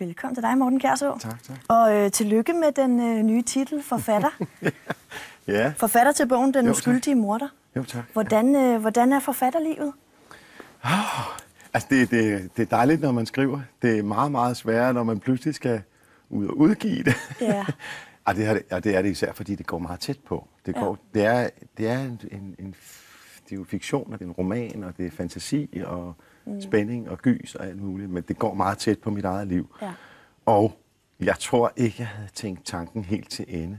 Velkommen til dig, Morten Kjærså. Tak, tak. Og tillykke med den nye titel, forfatter. Ja. Forfatter til bogen Den uskyldige morder. Jo, tak. Hvordan er forfatterlivet? Altså, det er dejligt, når man skriver. Det er meget, meget sværere, når man pludselig skal ud og udgive det. Ja. Og det er det især, fordi det går meget tæt på. Det er jo fiktion, og det er en roman, og det er fantasi, og spænding, og gys, og alt muligt. Men det går meget tæt på mit eget liv. Ja. Og jeg tror ikke, jeg havde tænkt tanken helt til ende,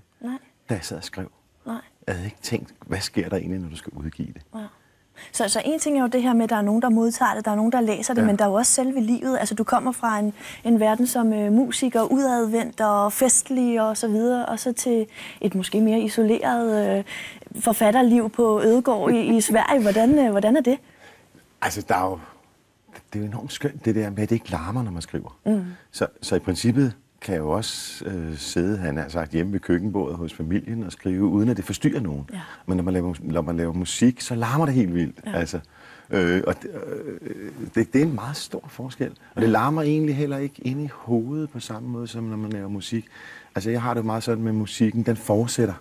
da jeg sad og skrev. Nej. Jeg havde ikke tænkt, hvad sker der egentlig, når du skal udgive det? Ja. Så en ting er jo det her med, at der er nogen, der modtager det, der er nogen, der læser det, men der er jo også selve livet. Altså, du kommer fra en verden som musiker, udadvendt og festlig og så videre, og så til et måske mere isoleret forfatterliv på Ødegård i Sverige. Hvordan er det? Altså, det er jo enormt skønt, det der med, at det ikke larmer, når man skriver. Så i princippet kan jeg jo også sidde, han har sagt, hjemme ved køkkenbordet hos familien og skrive, uden at det forstyrrer nogen. Ja. Men når man laver musik, så larmer det helt vildt. Ja. Altså, det er en meget stor forskel. Og det larmer egentlig heller ikke inde i hovedet på samme måde, som når man laver musik. Altså, jeg har det meget sådan med musikken, den fortsætter.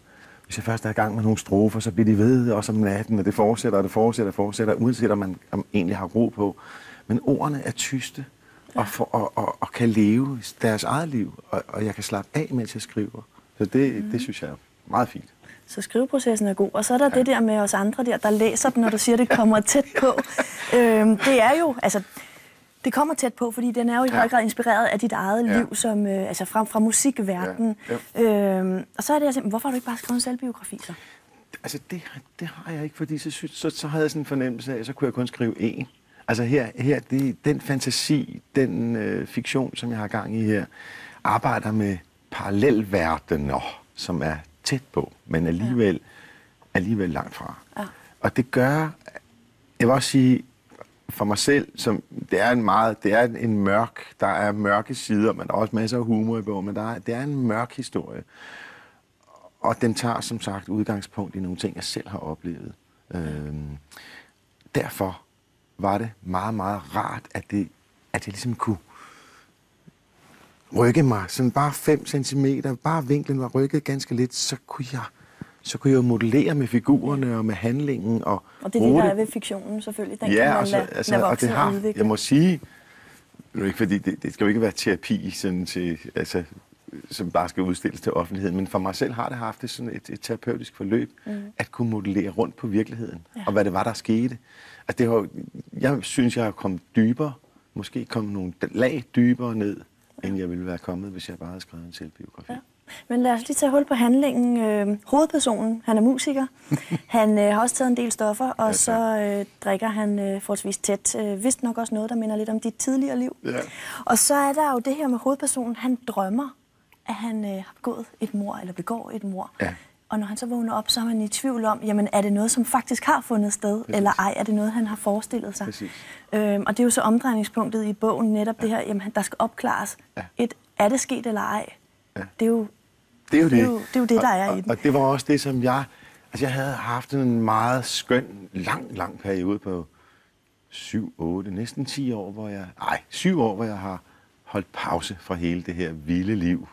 Hvis jeg først er i gang med nogle strofer, så bliver de ved også om natten, og det fortsætter, og det fortsætter, uanset om man egentlig har ro på. Men ordene er tyste. Og kan leve deres eget liv, og jeg kan slappe af, mens jeg skriver. Så det synes jeg er meget fint. Så skriveprocessen er god, og så er der det der med os andre der læser den, når du siger, det kommer tæt på. Det er jo, altså, det kommer tæt på, fordi den er jo i høj grad inspireret af dit eget liv, som, altså fra musikverdenen. Og så er det, jeg simpelthen, hvorfor har du ikke bare skrevet en selvbiografi så? Altså, det har jeg ikke, fordi så havde jeg sådan en fornemmelse af, at så kunne jeg kun skrive én. Altså her den fantasi, den fiktion, som jeg har gang i her, arbejder med parallelverdener, som er tæt på, men alligevel langt fra. Ja. Og det gør, jeg vil også sige, for mig selv, som det er en mørk, der er mørke sider, men der er også masser af humor i bogen, men det er en mørk historie. Og den tager som sagt udgangspunkt i nogle ting, jeg selv har oplevet. Derfor var det meget, meget rart, at jeg ligesom kunne rykke mig sådan bare 5 centimeter, bare vinklen var rykket ganske lidt, så kunne jeg jo modellere med figurerne og med handlingen. Og det er det, der er ved fiktionen selvfølgelig, den kan man lade vokse og udvikle. Jeg må sige, fordi det skal jo ikke være terapi, sådan til, altså, som bare skal udstilles til offentligheden, men for mig selv har det haft det sådan et terapeutisk forløb, at kunne modellere rundt på virkeligheden, og hvad det var, der skete. Altså jeg synes, jeg er kommet dybere, måske kommet nogle lag dybere ned, end jeg ville være kommet, hvis jeg bare havde skrevet en selvbiografi. Ja. Men lad os lige tage hul på handlingen. Hovedpersonen, han er musiker. Han har også taget en del stoffer, og så drikker han forholdsvis tæt. Vist nok også noget, der minder lidt om dit tidligere liv. Ja. Og så er der jo det her med hovedpersonen. Han drømmer, at han har begået et mord, eller begår et mord. Ja. Og når han så vågner op, så er man i tvivl om, jamen er det noget, som faktisk har fundet sted, eller ej, er det noget, han har forestillet sig? Og det er jo så omdrejningspunktet i bogen, netop det her, jamen der skal opklares. Er det sket eller ej? Ja. Det er jo det, der er i den. Og det var også det, som jeg havde haft en meget skøn, lang periode på 7, 8, næsten 10 år, 7 år, hvor jeg har holdt pause fra hele det her vilde liv.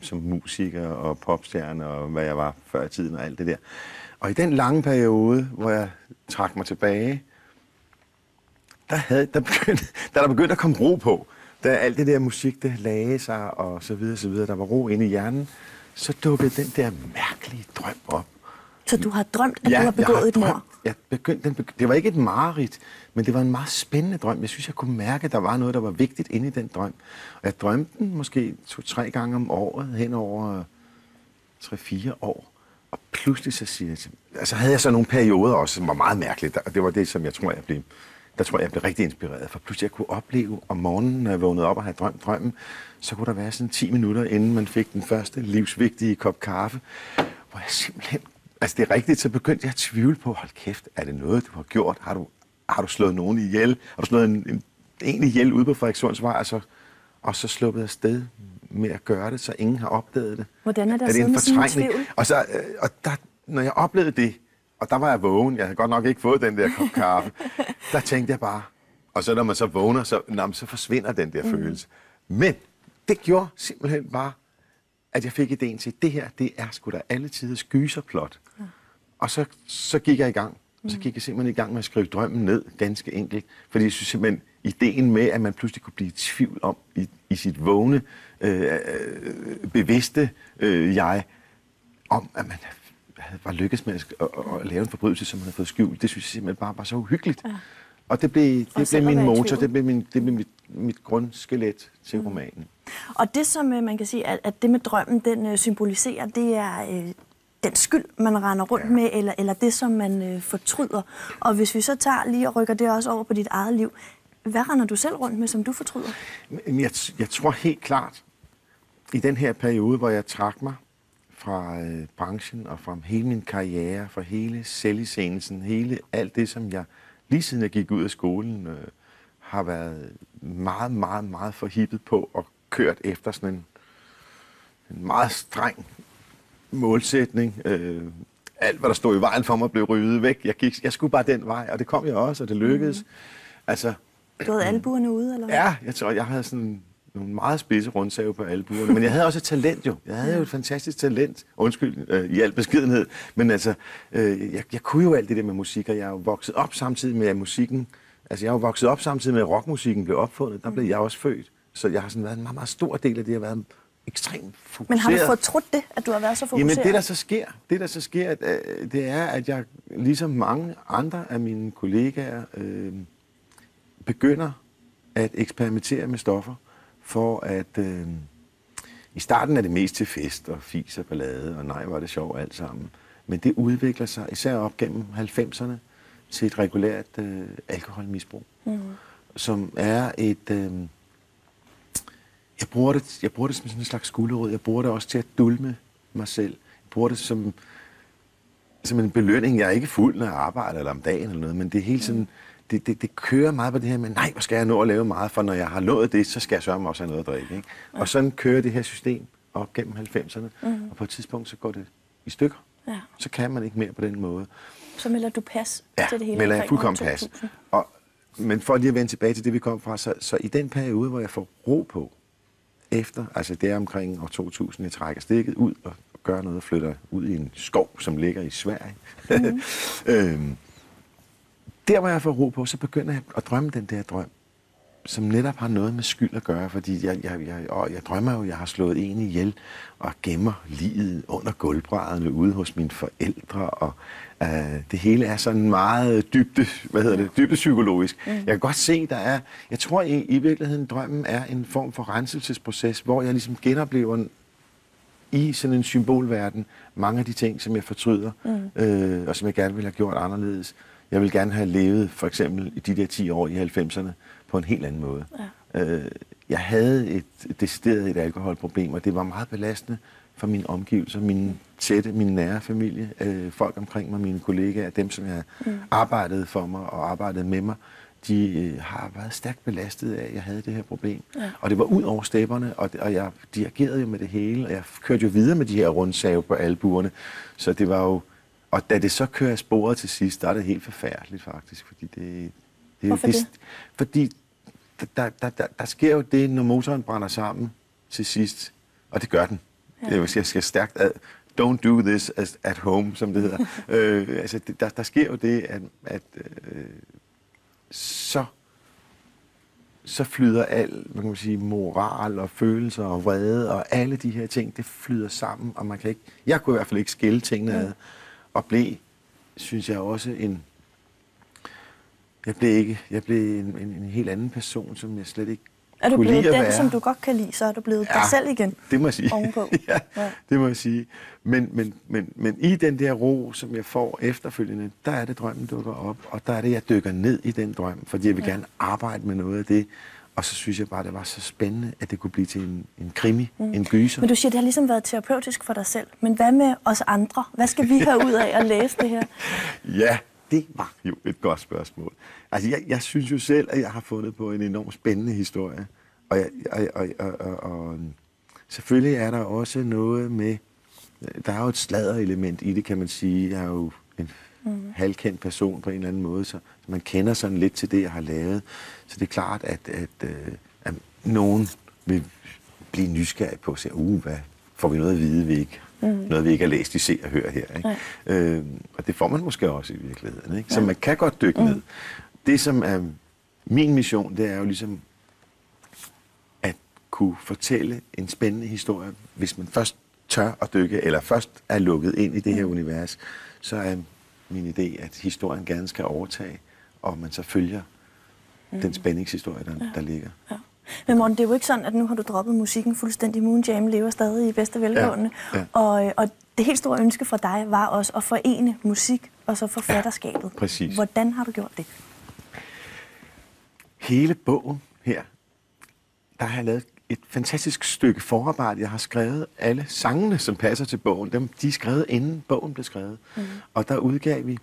Som musiker og popstjerne og hvad jeg var før i tiden og alt det der. Og i den lange periode, hvor jeg trak mig tilbage, der begyndte at komme ro på. Da alt det der musik, det lagde sig og så videre, der var ro inde i hjernen, så dukkede den der mærkelige drøm op. Så du har drømt, at du har begået et mord? Det var ikke et mareridt, men det var en meget spændende drøm. Jeg synes, jeg kunne mærke, at der var noget, der var vigtigt inde i den drøm. Og jeg drømte den måske 2-3 gange om året, hen over 3-4 år. Og pludselig så havde jeg så nogle perioder også, som var meget mærkeligt. Og det var det, som jeg tror, jeg blev rigtig inspireret. For pludselig jeg kunne opleve om morgenen, når jeg vågnede op og havde drømt drømmen, så kunne der være sådan 10 minutter, inden man fik den første livsvigtige kop kaffe, hvor jeg simpelthen, altså det er rigtigt, så begyndte jeg at tvivle på, hold kæft, er det noget, du har gjort? Har du slået nogen ihjel? Har du slået en ihjel ude på Frederikssundsvej, og så sluppet afsted med at gøre det, så ingen har opdaget det? Hvordan er der sådan en tvivl? Og når jeg oplevede det, og der var jeg vågen, jeg havde godt nok ikke fået den der kop kaffe, der tænkte jeg bare, og så når man så vågner, så forsvinder den der følelse. Men det gjorde simpelthen bare, at jeg fik idéen til, det her, det er sgu da alle tiders gyserplot. Ja. Og så gik jeg i gang. Og så gik jeg simpelthen i gang med at skrive drømmen ned, ganske enkelt. Fordi jeg synes simpelthen, ideen med, at man pludselig kunne blive i tvivl om, i sit vågne, bevidste jeg, om at man var lykkedes med at lave en forbrydelse, som man havde fået skjult, det synes jeg simpelthen bare var så uhyggeligt. Ja. Og det blev min motor, det blev mit grundskelet til romanen. Og det, som man kan sige, at det med drømmen, den symboliserer, det er den skyld, man render rundt med, eller det, som man fortryder. Og hvis vi så tager lige og rykker det også over på dit eget liv, hvad render du selv rundt med, som du fortryder? Jeg tror helt klart, i den her periode, hvor jeg trak mig fra branchen og fra hele min karriere, fra hele selviscenelsen, alt det, som jeg lige siden jeg gik ud af skolen, har været meget, meget, meget forhippet på og kørt efter sådan en meget streng målsætning. Alt, hvad der stod i vejen for mig, blev ryddet væk. Jeg skulle bare den vej, og det kom jeg også, og det lykkedes. Altså, du havde albuerne ude, eller hvad? Ja, jeg tror, jeg havde sådan nogle meget spidse rundsave på albuerne, men jeg havde også et talent jo. Jeg havde jo et fantastisk talent, undskyld, i al beskedenhed, men altså, jeg kunne jo alt det der med musik, og jeg er jo vokset op samtidig med musikken. Altså, jeg er jo vokset op samtidig med, at rockmusikken blev opfundet. Der blev jeg også født. Så jeg har sådan været en meget, meget stor del af det. Jeg har været ekstremt fokuseret. Men har du fortrudt det, at du har været så fokuseret? Jamen, det der så sker, det er, at jeg, ligesom mange andre af mine kollegaer, begynder at eksperimentere med stoffer, for at i starten er det mest til fest og fis og ballade, og nej, var det sjovt alt sammen. Men det udvikler sig, især op gennem 90'erne, til et regulært alkoholmisbrug, som er et... Jeg bruger det som sådan en slags skulderråd. Jeg bruger det også til at dulme mig selv. Jeg bruger det som en belønning. Jeg er ikke fuld, når jeg arbejder eller om dagen eller noget, men det er hele sådan... Det kører meget på det her med, nej, hvor skal jeg nå at lave meget, for når jeg har nået det, så skal jeg sørge mig også have noget at drikke. Ikke? Og sådan kører det her system op gennem 90'erne, og på et tidspunkt så går det i stykker. Ja. Så kan man ikke mere på den måde. Så melder du pas til det hele? Ja, melder jeg fuldkommen pas. Men for lige at vende tilbage til det, vi kom fra, så i den periode, hvor jeg får ro på, efter, altså det er omkring år 2000, jeg trækker stikket ud og gør noget og flytter ud i en skov, som ligger i Sverige. Der, hvor jeg får ro på, så begynder jeg at drømme den der drøm, som netop har noget med skyld at gøre, fordi jeg drømmer jo, jeg har slået en ihjel og gemmer liget under gulvbrædderne ude hos mine forældre, og det hele er sådan meget dybde psykologisk. Jeg kan godt se, jeg tror i virkeligheden, drømmen er en form for renselsesproces, hvor jeg ligesom genoplever i sådan en symbolverden mange af de ting, som jeg fortryder, og som jeg gerne ville have gjort anderledes. Jeg vil gerne have levet, for eksempel i de der 10 år i 90'erne, på en helt anden måde. Ja. Jeg havde et alkoholproblem, og det var meget belastende for mine omgivelser, min nære familie, folk omkring mig, mine kollegaer, dem, som jeg arbejdede for mig og arbejdede med mig, de har været stærkt belastet af, at jeg havde det her problem. Ja. Og det var ud over stepperne, og jeg dirigerede jo med det hele, og jeg kørte jo videre med de her rundsave på albuerne, så det var jo... Og da det så kører sporet til sidst, der er det helt forfærdeligt faktisk, fordi Hvorfor det? Fordi der sker jo det, når motoren brænder sammen til sidst, og det gør den. Ja. Jeg skal stærkt don't do this at home, som det hedder. Altså, der sker jo det, at så flyder al, hvad kan man sige, moral og følelser og vrede og alle de her ting, det flyder sammen, og man kan ikke, jeg kunne i hvert fald ikke skille tingene ad. Og synes jeg også jeg blev en helt anden person, som jeg slet ikke kunne lide at være. Er du blevet den, som du godt kan lide, så er du blevet dig selv igen? Det må jeg sige. Ovenpå. Ja, det må jeg sige. Men i den der ro, som jeg får efterfølgende, der er det, drømmen dukker op, og der er det, jeg dykker ned i den drøm, fordi jeg vil gerne arbejde med noget af det. Og så synes jeg bare, det var så spændende, at det kunne blive til en krimi, en gyser. Men du siger, det har ligesom været terapeutisk for dig selv. Men hvad med os andre? Hvad skal vi have ud af at læse det her? Ja, det var jo et godt spørgsmål. Altså, jeg synes jo selv, at jeg har fundet på en enormt spændende historie. Og selvfølgelig er der også noget med... Der er jo et sladderelement i det, kan man sige. Jeg er jo en halvkendt person på en eller anden måde, så man kender sådan lidt til det, jeg har lavet. Så det er klart, at nogen vil blive nysgerrig på at se, hvad får vi noget at vide, noget vi ikke har læst i Se og Hør her. Ikke? Og det får man måske også i virkeligheden. Ikke? Så man kan godt dykke ned. Det, som er min mission, det er jo ligesom at kunne fortælle en spændende historie, hvis man først tør at dykke, eller først er lukket ind i det her univers, så er min idé, at historien gerne skal overtage, og man så følger den spændingshistorie, der ligger. Ja. Men Morten, det er jo ikke sådan, at nu har du droppet musikken fuldstændig. Moon Jam lever stadig i bedste velgående. Og det helt store ønske for dig var også at forene musik og så forfatterskabet. Ja, præcis. Hvordan har du gjort det? Hele bogen her, der har jeg lavet et fantastisk stykke forarbejde. Jeg har skrevet alle sangene, som passer til bogen. De er skrevet, inden bogen blev skrevet. Og der udgav vi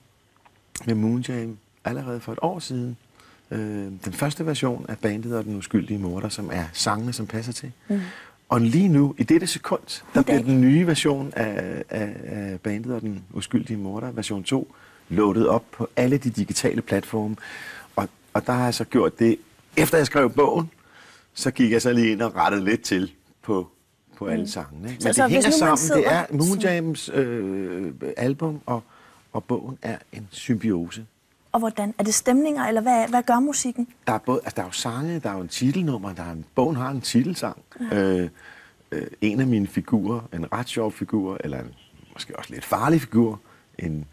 med Moon Jam allerede for et år siden den første version af Bandet og den uskyldige morder, som er sangene, som passer til. Og lige nu, i dette sekund, der bliver den nye version af Bandet og den uskyldige morder, version 2, loadet op på alle de digitale platforme. Og der har jeg så gjort det, efter jeg skrev bogen, så gik jeg så lige ind og rettede lidt til på alle sangene. Ikke? Men det hænger sammen. Det er Moon Jams album, og bogen er en symbiose. Og hvordan? Er det stemninger, eller hvad gør musikken? Der er jo sange, der er jo en titelnummer, bogen har en titelsang. En af mine figurer, en ret sjov figur, eller måske også lidt farlig figur, en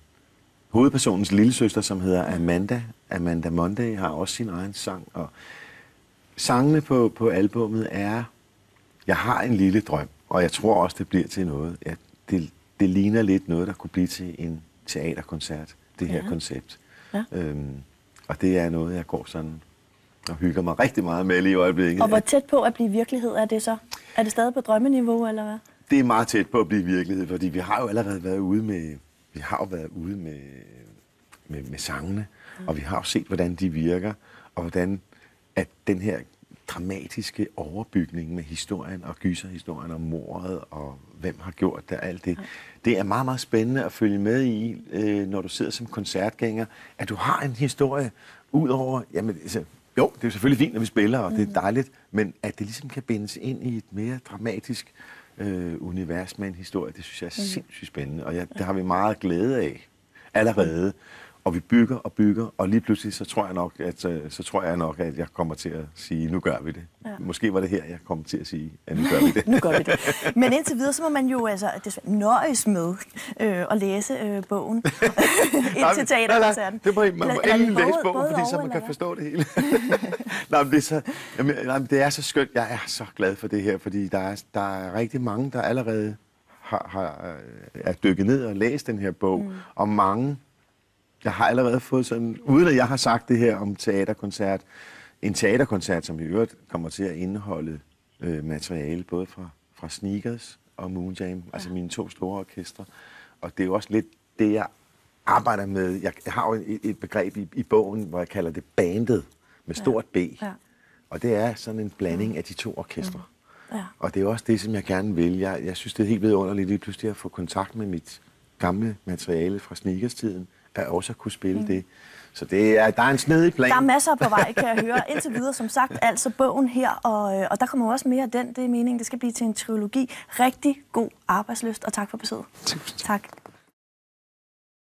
hovedpersonens lillesøster, som hedder Amanda Monday, har også sin egen sang. Og sangene på albummet er, jeg har en lille drøm, og jeg tror også, det bliver til noget. Det ligner lidt noget, der kunne blive til en teaterkoncert, det her koncept. Ja. Og det er noget, jeg går sådan og hygger mig rigtig meget med lige i øjeblikket. Og hvor tæt på at blive virkelighed er det så? Er det stadig på drømmeniveau, eller hvad? Det er meget tæt på at blive virkelighed, fordi vi har jo allerede været ude med sangene, og vi har jo set, hvordan de virker, og hvordan at den her dramatiske overbygning med historien og gyserhistorien om mordet og hvem har gjort det og alt det. Det er meget, meget spændende at følge med i, når du sidder som koncertgænger, at du har en historie ud over, jamen, jo, det er jo selvfølgelig fint, når vi spiller, og det er dejligt, men at det ligesom kan bindes ind i et mere dramatisk univers med en historie, det synes jeg er sindssygt spændende, og det har vi meget glæde af allerede. Og vi bygger og bygger, og lige pludselig så tror jeg nok, at jeg kommer til at sige, nu gør vi det. Ja. Måske var det her, jeg kommer til at sige, at nu gør vi det. Nu gør vi det. Men indtil videre, så må man jo nøjes med at læse bogen indtil teaterkoncerten. Det må man endelig læse bogen, fordi så man kan forstå det hele. Det er så skønt. Jeg er så glad for det her, fordi der er rigtig mange, der allerede er dykket ned og læst den her bog, og mange. Jeg har allerede fået sådan, uden at jeg har sagt det her om teaterkoncert, en teaterkoncert, som i øvrigt kommer til at indeholde materiale, både fra Sneakers og Moon Jam, altså mine 2 store orkestre. Og det er jo også lidt det, jeg arbejder med. Jeg har jo et begreb i bogen, hvor jeg kalder det bandet, med stort B. Ja. Og det er sådan en blanding af de 2 orkestre. Ja. Og det er også det, som jeg gerne vil. Jeg synes, det er helt vidunderligt lige pludselig at få kontakt med mit gamle materiale fra Sneakers-tiden, at også kunne spille det. Så der er en snedig plan. Der er masser på vej, kan jeg høre. Indtil videre, som sagt, altså bogen her, og der kommer også mere af den. Det er meningen, det skal blive til en trilogi. Rigtig god arbejdslyst, og tak for besøget. Tusind tak. Tak.